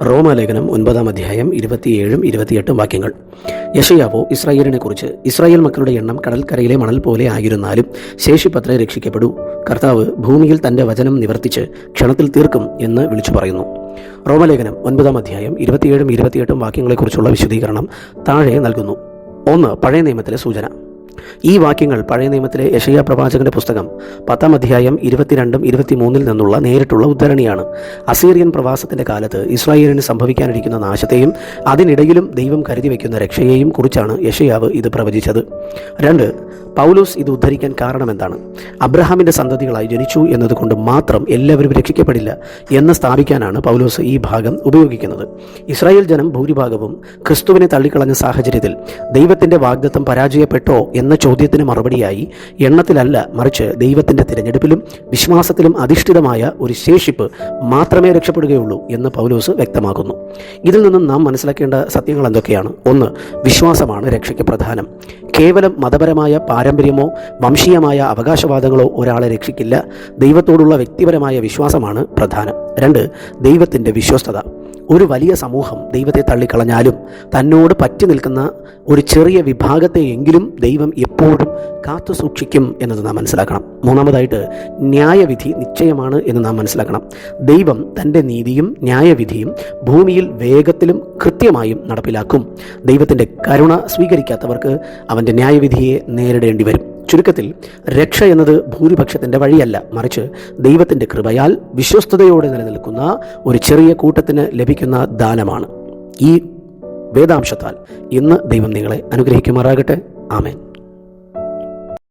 റോമാലേഖനം 9 അധ്യായം 27, 28 വാക്യങ്ങൾ. യെശയ്യാവോ ഇസ്രായേലിനെ കുറിച്ച്, ഇസ്രായേൽ മക്കളുടെ എണ്ണം കടൽക്കരയിലെ മണൽ പോലെ ആയിരുന്നാലും ശേഷിപ്പത്രേ രക്ഷിക്കപ്പെടൂ. കർത്താവ് ഭൂമിയിൽ തൻ്റെ വചനം നിവർത്തിച്ച് ക്ഷണത്തിൽ തീർക്കും എന്ന് വിളിച്ചു പറയുന്നു. റോമാലേഖനം 9 അധ്യായം 27, 28 വാക്യങ്ങളെക്കുറിച്ചുള്ള വിശദീകരണം താഴെ നൽകുന്നു. 1. പഴയ നിയമത്തിലെ സൂചന. ഈ വാക്യങ്ങൾ പഴയ നിയമത്തിലെ യെശയ്യാ പ്രവാചകന്റെ പുസ്തകം 10 അധ്യായം 22, 23 നിന്നുള്ള നേരിട്ടുള്ള ഉദ്ധരണിയാണ്. അസീറിയൻ പ്രവാസത്തിന്റെ കാലത്ത് ഇസ്രായേലിന് സംഭവിക്കാനിരിക്കുന്ന നാശത്തെയും അതിനിടയിലും ദൈവം കരുതി വയ്ക്കുന്ന രക്ഷയെയും കുറിച്ചാണ് യെശയ്യാവ് ഇത് പ്രവചിച്ചത്. 2. പൗലോസ് ഇത് ഉദ്ധരിക്കാൻ കാരണമെന്താണ്? അബ്രഹാമിന്റെ സന്തതികളായി ജനിച്ചു എന്നതുകൊണ്ട് മാത്രം എല്ലാവരും രക്ഷിക്കപ്പെടില്ല എന്ന് സ്ഥാപിക്കാനാണ് പൗലോസ് ഈ ഭാഗം ഉപയോഗിക്കുന്നത്. ഇസ്രായേൽ ജനം ഭൂരിഭാഗവും ക്രിസ്തുവിനെ തള്ളിക്കളഞ്ഞ സാഹചര്യത്തിൽ ദൈവത്തിന്റെ വാഗ്ദത്തം പരാജയപ്പെട്ടോ എന്ന ചോദ്യത്തിന് മറുപടിയായി എണ്ണത്തിലല്ല, മറിച്ച് ദൈവത്തിന്റെ തിരഞ്ഞെടുപ്പിലും വിശ്വാസത്തിലും അധിഷ്ഠിതമായ ഒരു ശേഷിപ്പ് മാത്രമേ രക്ഷപ്പെടുകയുള്ളൂ എന്ന് പൗലോസ് വ്യക്തമാക്കുന്നു. ഇതിൽ നിന്നും നാം മനസ്സിലാക്കേണ്ട സത്യങ്ങൾ എന്തൊക്കെയാണ്? 1. വിശ്വാസമാണ് രക്ഷയ്ക്ക് പ്രധാനം. കേവലം മതപരമായ പാരമ്പര്യമോ വംശീയമായ അവകാശവാദങ്ങളോ ഒരാളെ രക്ഷിക്കില്ല. ദൈവത്തോടുള്ള വ്യക്തിപരമായ വിശ്വാസമാണ് പ്രധാനം. 2. ദൈവത്തിൻ്റെ വിശ്വസ്തത. ഒരു വലിയ സമൂഹം ദൈവത്തെ തള്ളിക്കളഞ്ഞാലും തന്നോട് പറ്റി നിൽക്കുന്ന ഒരു ചെറിയ വിഭാഗത്തെയെങ്കിലും ദൈവം എപ്പോഴും കാത്തു സൂക്ഷിക്കും എന്നത് നാം മനസ്സിലാക്കണം. 3. ന്യായവിധി നിശ്ചയമാണ് എന്ന് നാം മനസ്സിലാക്കണം. ദൈവം തൻ്റെ നീതിയും ന്യായവിധിയും ഭൂമിയിൽ വേഗത്തിലും കൃത്യമായും നടപ്പിലാക്കും. ദൈവത്തിൻ്റെ കരുണ സ്വീകരിക്കാത്തവർക്ക് അവൻ്റെ ന്യായവിധിയെ നേരിടേണ്ടി വരും. ചുരുക്കത്തിൽ, രക്ഷ എന്നത് ഭൂരിപക്ഷത്തിൻ്റെ വഴിയല്ല, മറിച്ച് ദൈവത്തിൻ്റെ കൃപയാൽ വിശ്വസ്തയോടെ നിലനിൽക്കുന്ന ഒരു ചെറിയ കൂട്ടത്തിന് ലഭിക്കുന്ന ദാനമാണ്. ഈ വേദാംശത്താൽ ഇന്ന് ദൈവം നിങ്ങളെ അനുഗ്രഹിക്കുമാറാകട്ടെ. ആമേൻ.